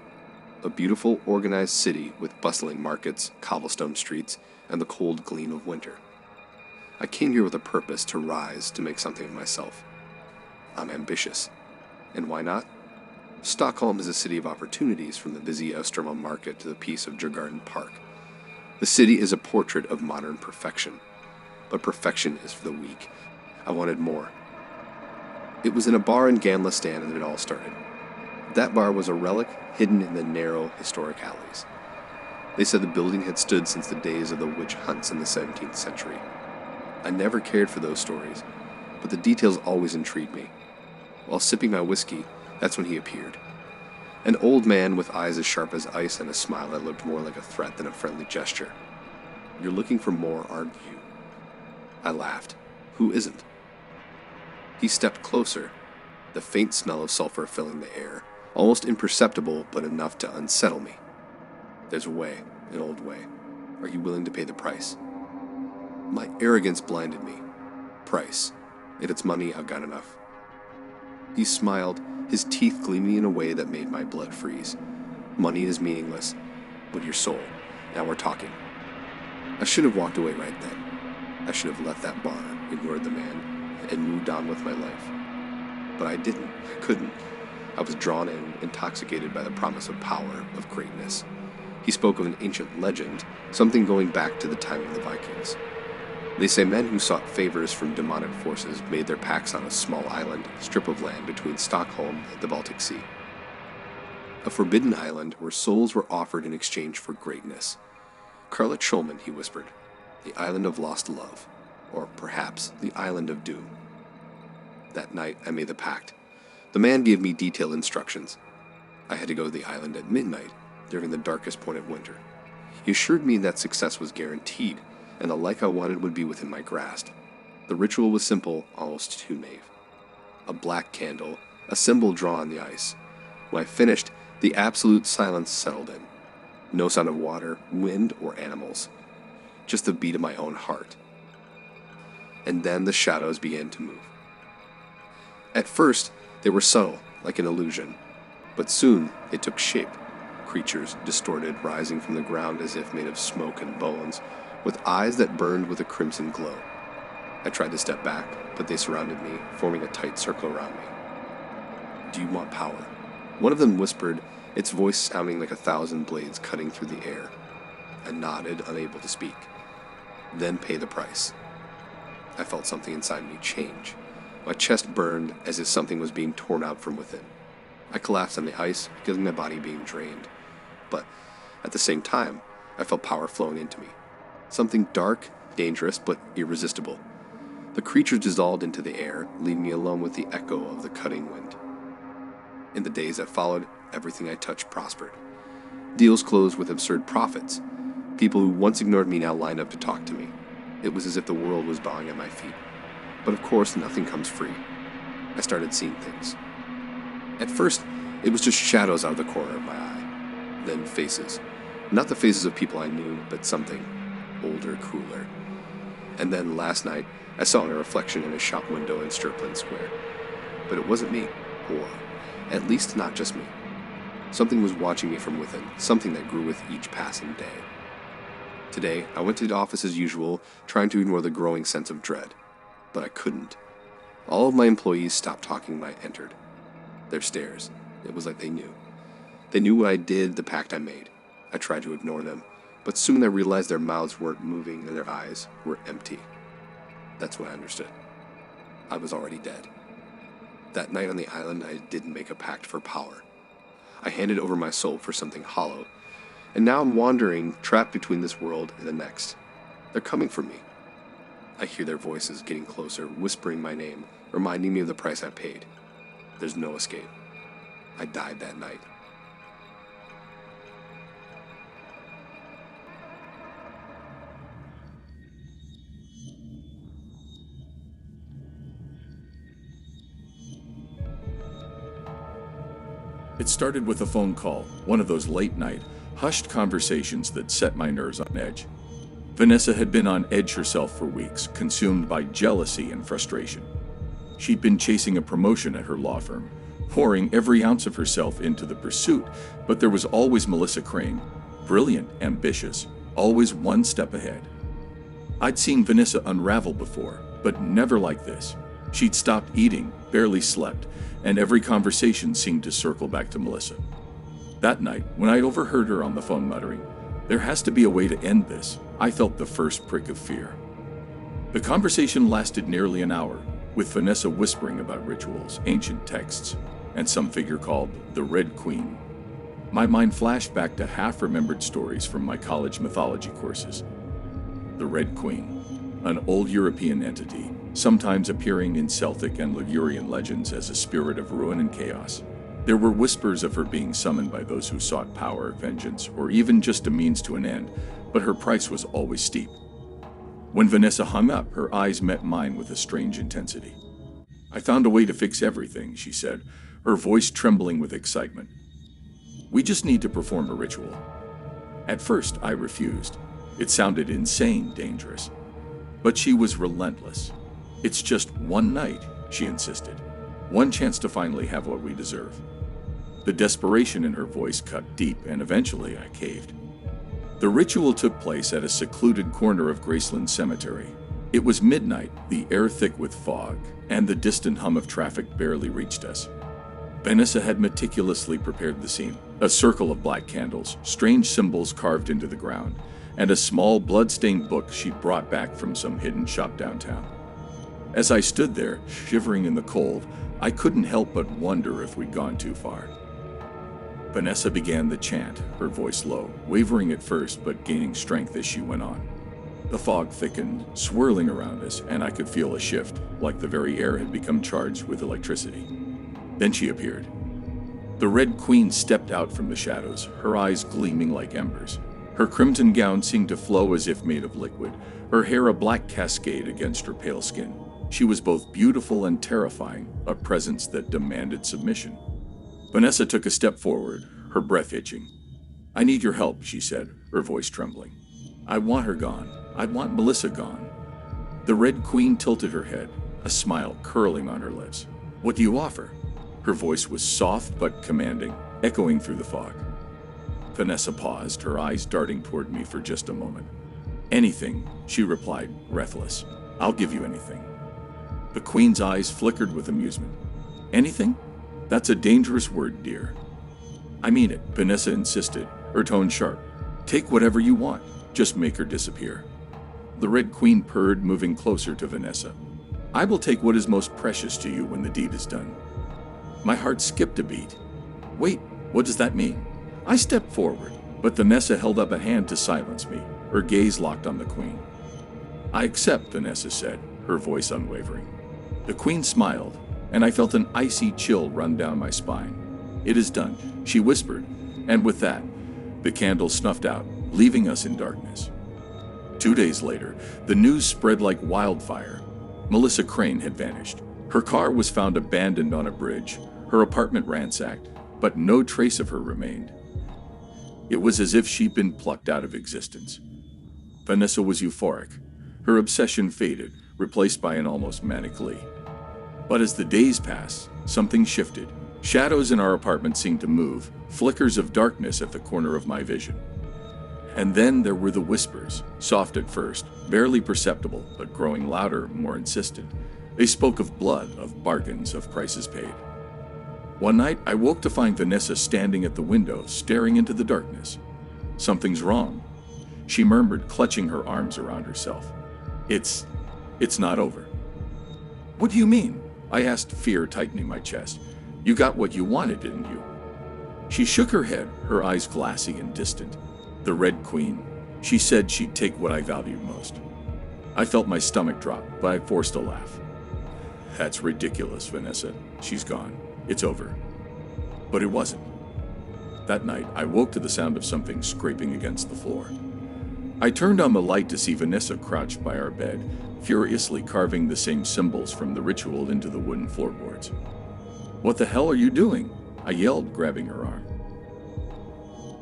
A beautiful, organized city with bustling markets, cobblestone streets, and the cold gleam of winter. I came here with a purpose to rise, to make something of myself. I'm ambitious. And why not? Stockholm is a city of opportunities, from the busy Östermalm market to the peace of Djurgården Park. The city is a portrait of modern perfection. But perfection is for the weak. I wanted more. It was in a bar in Gamla Stan that it all started. That bar was a relic hidden in the narrow, historic alleys. They said the building had stood since the days of the witch hunts in the 17th century. I never cared for those stories, but the details always intrigued me. While sipping my whiskey, that's when he appeared. An old man with eyes as sharp as ice and a smile that looked more like a threat than a friendly gesture. You're looking for more, aren't you? I laughed. Who isn't? He stepped closer, the faint smell of sulfur filling the air, almost imperceptible but enough to unsettle me. There's a way, an old way. Are you willing to pay the price? My arrogance blinded me. Price. If it's money, I've got enough. He smiled, his teeth gleaming in a way that made my blood freeze. Money is meaningless, but your soul. Now we're talking. I should have walked away right then. I should have left that bar, ignored the man, and moved on with my life. But I didn't. I couldn't. I was drawn in, intoxicated by the promise of power, of greatness. He spoke of an ancient legend, something going back to the time of the Vikings. They say men who sought favors from demonic forces made their pacts on a small island, strip of land between Stockholm and the Baltic Sea. A forbidden island where souls were offered in exchange for greatness. Carlet Schulman, he whispered, the island of lost love, or perhaps the island of doom. That night I made the pact. The man gave me detailed instructions. I had to go to the island at midnight, during the darkest point of winter. He assured me that success was guaranteed, and the like I wanted would be within my grasp. The ritual was simple, almost too naive. A black candle, a symbol drawn on the ice. When I finished, the absolute silence settled in. No sound of water, wind, or animals. Just the beat of my own heart. And then the shadows began to move. At first, they were subtle, like an illusion. But soon, they took shape. Creatures, distorted, rising from the ground as if made of smoke and bones, with eyes that burned with a crimson glow. I tried to step back, but they surrounded me, forming a tight circle around me. Do you want power? One of them whispered, its voice sounding like 1,000 blades cutting through the air. I nodded, unable to speak. Then pay the price. I felt something inside me change. My chest burned as if something was being torn out from within. I collapsed on the ice, feeling my body being drained. but at the same time, I felt power flowing into me. Something dark, dangerous, but irresistible. The creatures dissolved into the air, leaving me alone with the echo of the cutting wind. In the days that followed, everything I touched prospered. Deals closed with absurd profits. People who once ignored me now lined up to talk to me. It was as if the world was bowing at my feet. But of course, nothing comes free. I started seeing things. At first, it was just shadows out of the corner of my eye. Then faces. Not the faces of people I knew, but something older, cooler. And then last night, I saw a reflection in a shop window in Sterling Square. But it wasn't me, or at least not just me. Something was watching me from within, something that grew with each passing day. Today, I went to the office as usual, trying to ignore the growing sense of dread. But I couldn't. All of my employees stopped talking when I entered. Their stares, it was like they knew. They knew what I did, the pact I made. I tried to ignore them, but soon I realized their mouths weren't moving and their eyes were empty. That's when I understood. I was already dead. That night on the island, I didn't make a pact for power. I handed over my soul for something hollow, and now I'm wandering, trapped between this world and the next. They're coming for me. I hear their voices getting closer, whispering my name, reminding me of the price I paid. There's no escape. I died that night. It started with a phone call, one of those late-night, hushed conversations that set my nerves on edge. Vanessa had been on edge herself for weeks, consumed by jealousy and frustration. She'd been chasing a promotion at her law firm, pouring every ounce of herself into the pursuit, but there was always Melissa Crane, brilliant, ambitious, always one step ahead. I'd seen Vanessa unravel before, but never like this. She'd stopped eating, barely slept, and every conversation seemed to circle back to Melissa. That night, when I overheard her on the phone muttering, "There has to be a way to end this," I felt the first prick of fear. The conversation lasted nearly an hour, with Vanessa whispering about rituals, ancient texts, and some figure called the Red Queen. My mind flashed back to half-remembered stories from my college mythology courses. The Red Queen, an old European entity, sometimes appearing in Celtic and Ligurian legends as a spirit of ruin and chaos. There were whispers of her being summoned by those who sought power, vengeance, or even just a means to an end, but her price was always steep. When Vanessa hung up, her eyes met mine with a strange intensity. "I found a way to fix everything," she said, her voice trembling with excitement. "We just need to perform a ritual." At first, I refused. It sounded insane, dangerous. But she was relentless. "It's just one night," she insisted. "One chance to finally have what we deserve." The desperation in her voice cut deep, and eventually I caved. The ritual took place at a secluded corner of Graceland Cemetery. It was midnight, the air thick with fog, and the distant hum of traffic barely reached us. Vanessa had meticulously prepared the scene. A circle of black candles, strange symbols carved into the ground, and a small blood-stained book she'd brought back from some hidden shop downtown. As I stood there, shivering in the cold, I couldn't help but wonder if we'd gone too far. Vanessa began the chant, her voice low, wavering at first but gaining strength as she went on. The fog thickened, swirling around us, and I could feel a shift, like the very air had become charged with electricity. Then she appeared. The Red Queen stepped out from the shadows, her eyes gleaming like embers. Her crimson gown seemed to flow as if made of liquid, her hair a black cascade against her pale skin. She was both beautiful and terrifying, a presence that demanded submission. Vanessa took a step forward, her breath hitching. "I need your help," she said, her voice trembling. "I want her gone. I want Melissa gone." The Red Queen tilted her head, a smile curling on her lips. "What do you offer?" Her voice was soft but commanding, echoing through the fog. Vanessa paused, her eyes darting toward me for just a moment. "Anything," she replied, breathless. "I'll give you anything." The Queen's eyes flickered with amusement. "Anything? That's a dangerous word, dear." "I mean it," Vanessa insisted, her tone sharp. "Take whatever you want. Just make her disappear." The Red Queen purred, moving closer to Vanessa. "I will take what is most precious to you when the deed is done." My heart skipped a beat. "Wait, what does that mean?" I stepped forward, but Vanessa held up a hand to silence me, her gaze locked on the Queen. I accept, Vanessa said, her voice unwavering. The Queen smiled, and I felt an icy chill run down my spine. It is done, she whispered, and with that, the candle snuffed out, leaving us in darkness. 2 days later, the news spread like wildfire. Melissa Crane had vanished. Her car was found abandoned on a bridge, her apartment ransacked, but no trace of her remained. It was as if she'd been plucked out of existence. Vanessa was euphoric. Her obsession faded, replaced by an almost manic glee. But as the days passed, something shifted. Shadows in our apartment seemed to move, flickers of darkness at the corner of my vision. And then there were the whispers, soft at first, barely perceptible, but growing louder, more insistent. They spoke of blood, of bargains, of prices paid. One night, I woke to find Vanessa standing at the window, staring into the darkness. Something's wrong, she murmured, clutching her arms around herself. It's not over. What do you mean? I asked, fear tightening my chest. You got what you wanted, didn't you? She shook her head, her eyes glassy and distant. The Red Queen. She said she'd take what I valued most. I felt my stomach drop, but I forced a laugh. That's ridiculous, Vanessa. She's gone. It's over. But it wasn't. That night, I woke to the sound of something scraping against the floor. I turned on the light to see Vanessa crouched by our bed, furiously carving the same symbols from the ritual into the wooden floorboards. What the hell are you doing? I yelled, grabbing her arm.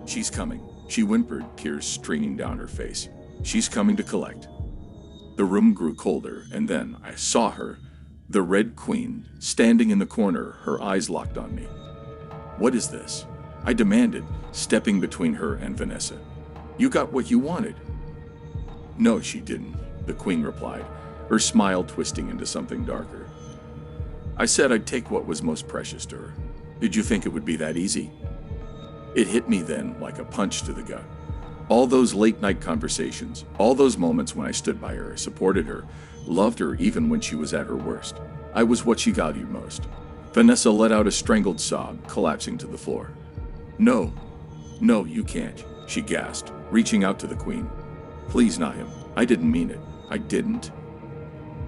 She's coming, she whimpered, tears streaming down her face. She's coming to collect. The room grew colder, and then I saw her, the Red Queen, standing in the corner, her eyes locked on me. What is this? I demanded, stepping between her and Vanessa. You got what you wanted. No, she didn't, the Queen replied, her smile twisting into something darker. I said I'd take what was most precious to her. Did you think it would be that easy? It hit me then like a punch to the gut. All those late-night conversations, all those moments when I stood by her, supported her, loved her even when she was at her worst. I was what she valued most. Vanessa let out a strangled sob, collapsing to the floor. No, you can't, she gasped, reaching out to the Queen. Please, not him. I didn't mean it. I didn't.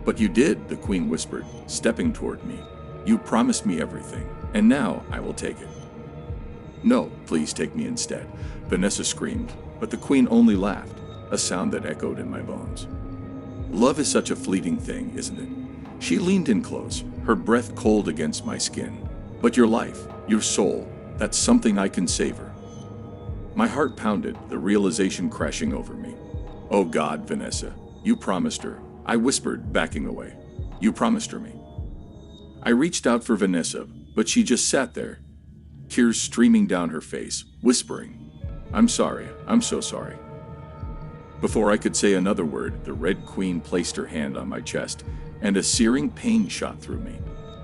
But you did, the Queen whispered, stepping toward me. You promised me everything, and now I will take it. No, please take me instead, Vanessa screamed, but the Queen only laughed, a sound that echoed in my bones. Love is such a fleeting thing, isn't it? She leaned in close, her breath cold against my skin. But your life, your soul, that's something I can savor. My heart pounded, the realization crashing over me. Oh God, Vanessa, you promised her. I whispered, backing away. You promised her me. I reached out for Vanessa, but she just sat there, tears streaming down her face, whispering, I'm sorry, I'm so sorry. Before I could say another word, the Red Queen placed her hand on my chest, and a searing pain shot through me.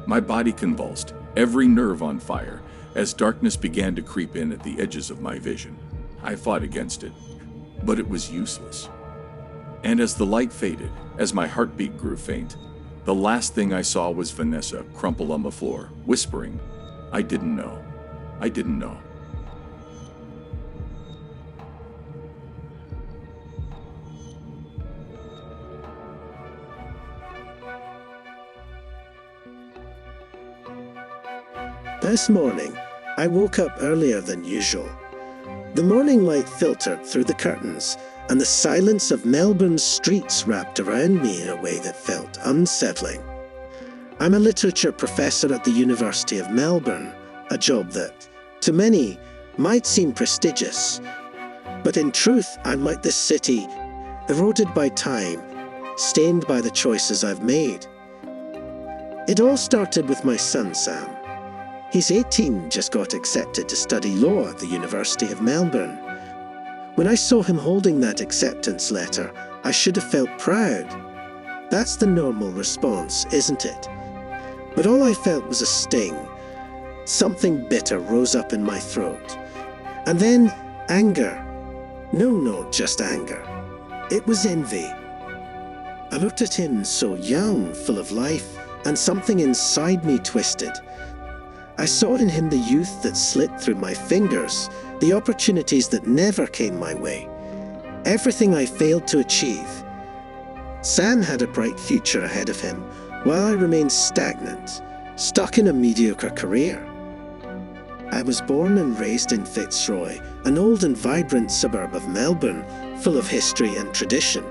My body convulsed, every nerve on fire, as darkness began to creep in at the edges of my vision. I fought against it, but it was useless. And as the light faded, as my heartbeat grew faint, the last thing I saw was Vanessa crumpled on the floor, whispering, I didn't know. I didn't know. This morning, I woke up earlier than usual. The morning light filtered through the curtains, and the silence of Melbourne's streets wrapped around me in a way that felt unsettling. I'm a literature professor at the University of Melbourne, a job that, to many, might seem prestigious. But in truth, I'm like this city, eroded by time, stained by the choices I've made. It all started with my son, Sam. He's 18, just got accepted to study law at the University of Melbourne. When I saw him holding that acceptance letter, I should have felt proud. That's the normal response, isn't it? But all I felt was a sting. Something bitter rose up in my throat. And then anger. No, not just anger. It was envy. I looked at him so young, full of life, and something inside me twisted. I saw in him the youth that slipped through my fingers the opportunities that never came my way, everything I failed to achieve. Sam had a bright future ahead of him, while I remained stagnant, stuck in a mediocre career. I was born and raised in Fitzroy, an old and vibrant suburb of Melbourne, full of history and tradition.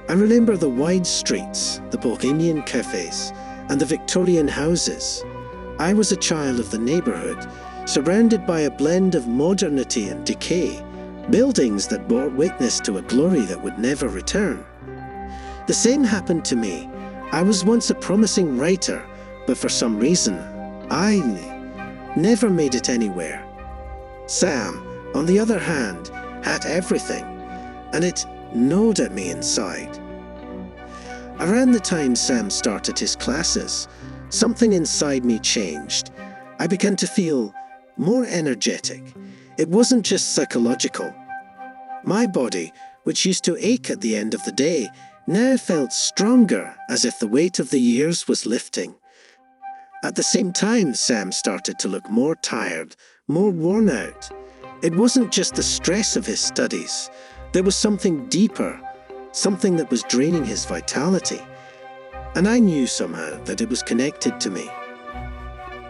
I remember the wide streets, the bohemian cafes, and the Victorian houses. I was a child of the neighbourhood, surrounded by a blend of modernity and decay, buildings that bore witness to a glory that would never return. The same happened to me. I was once a promising writer, but for some reason, I never made it anywhere. Sam, on the other hand, had everything, and it gnawed at me inside. Around the time Sam started his classes, something inside me changed. I began to feel more energetic. It wasn't just psychological. My body, which used to ache at the end of the day, now felt stronger, as if the weight of the years was lifting. At the same time, Sam started to look more tired, more worn out. It wasn't just the stress of his studies. There was something deeper, something that was draining his vitality. And I knew somehow that it was connected to me.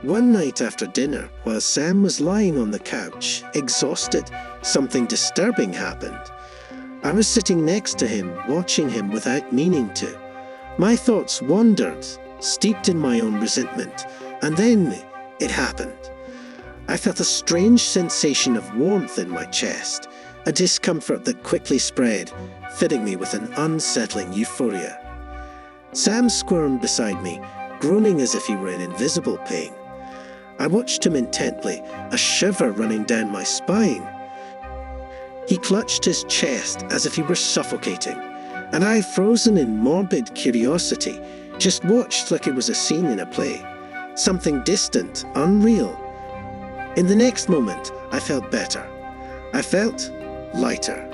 One night after dinner, while Sam was lying on the couch, exhausted, something disturbing happened. I was sitting next to him, watching him without meaning to. My thoughts wandered, steeped in my own resentment, and then it happened. I felt a strange sensation of warmth in my chest, a discomfort that quickly spread, filling me with an unsettling euphoria. Sam squirmed beside me, groaning as if he were in invisible pain. I watched him intently, a shiver running down my spine. He clutched his chest as if he were suffocating, and I, frozen in morbid curiosity, just watched like it was a scene in a play, something distant, unreal. In the next moment, I felt better. I felt lighter.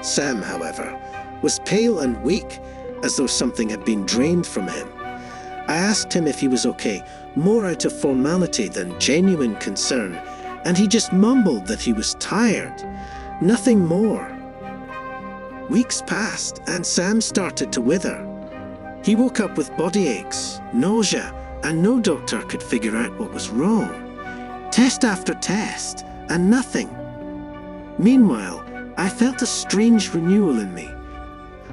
Sam, however, was pale and weak, as though something had been drained from him. I asked him if he was okay, more out of formality than genuine concern, and he just mumbled that he was tired. Nothing more. Weeks passed, and Sam started to wither. He woke up with body aches, nausea, and no doctor could figure out what was wrong. Test after test, and nothing. Meanwhile, I felt a strange renewal in me.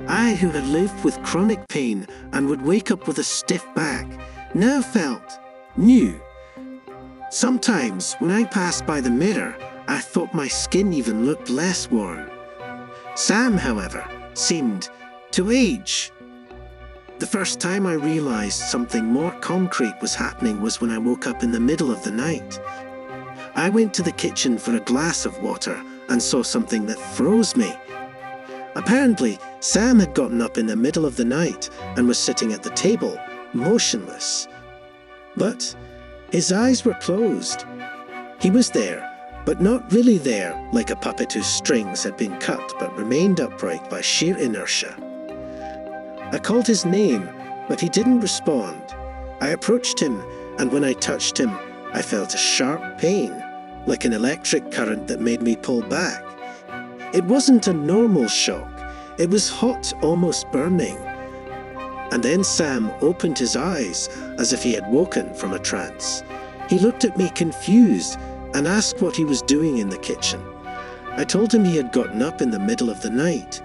I, who had lived with chronic pain and would wake up with a stiff back, now felt new. Sometimes, when I passed by the mirror, I thought my skin even looked less worn. Sam, however, seemed to age. The first time I realized something more concrete was happening was when I woke up in the middle of the night. I went to the kitchen for a glass of water and saw something that froze me. Apparently, Sam had gotten up in the middle of the night and was sitting at the table, motionless. But his eyes were closed. He was there, but not really there, like a puppet whose strings had been cut but remained upright by sheer inertia. I called his name, but he didn't respond. I approached him, and when I touched him, I felt a sharp pain, like an electric current that made me pull back. It wasn't a normal shock. It was hot, almost burning. And then Sam opened his eyes as if he had woken from a trance. He looked at me confused and asked what he was doing in the kitchen. I told him he had gotten up in the middle of the night.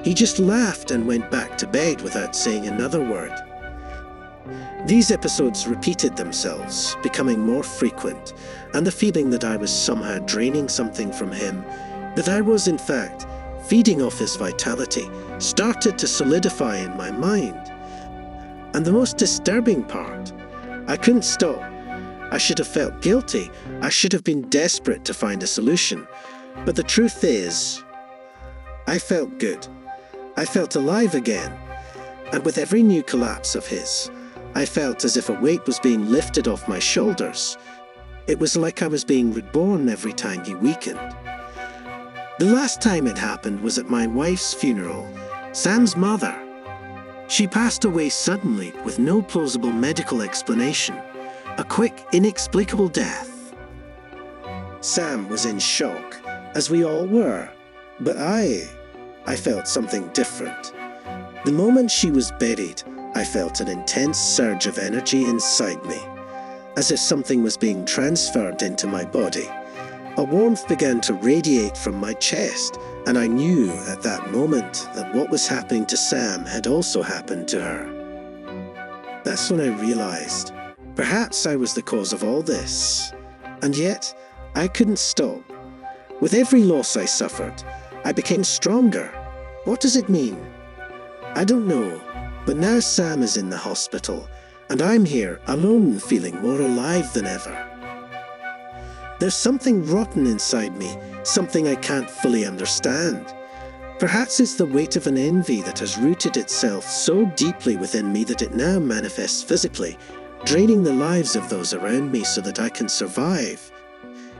He just laughed and went back to bed without saying another word. These episodes repeated themselves, becoming more frequent, and the feeling that I was somehow draining something from him, that I was in fact feeding off his vitality, started to solidify in my mind. And the most disturbing part, I couldn't stop. I should have felt guilty. I should have been desperate to find a solution. But the truth is, I felt good. I felt alive again. And with every new collapse of his, I felt as if a weight was being lifted off my shoulders. It was like I was being reborn every time he weakened. The last time it happened was at my wife's funeral, Sam's mother. She passed away suddenly with no plausible medical explanation. A quick, inexplicable death. Sam was in shock, as we all were, but I felt something different. The moment she was buried, I felt an intense surge of energy inside me, as if something was being transferred into my body. A warmth began to radiate from my chest, and I knew at that moment that what was happening to Sam had also happened to her. That's when I realized, perhaps I was the cause of all this. And yet, I couldn't stop. With every loss I suffered, I became stronger. What does it mean? I don't know, but now Sam is in the hospital, and I'm here alone, feeling more alive than ever. There's something rotten inside me, something I can't fully understand. Perhaps it's the weight of an envy that has rooted itself so deeply within me that it now manifests physically, draining the lives of those around me so that I can survive.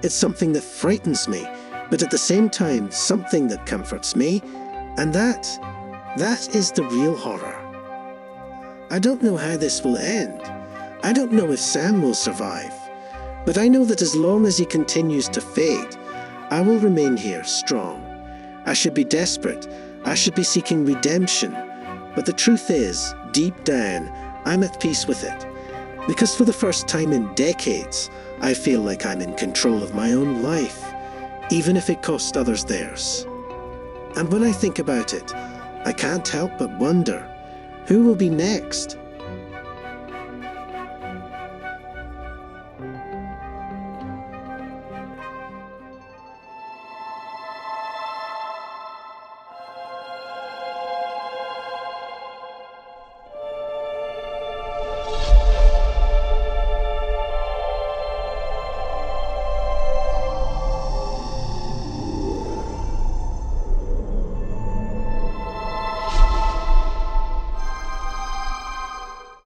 It's something that frightens me, but at the same time, something that comforts me, and that is the real horror. I don't know how this will end. I don't know if Sam will survive. But I know that as long as he continues to fade, I will remain here strong. I should be desperate. I should be seeking redemption. But the truth is, deep down, I'm at peace with it. Because for the first time in decades, I feel like I'm in control of my own life, even if it cost others theirs. And when I think about it, I can't help but wonder, who will be next?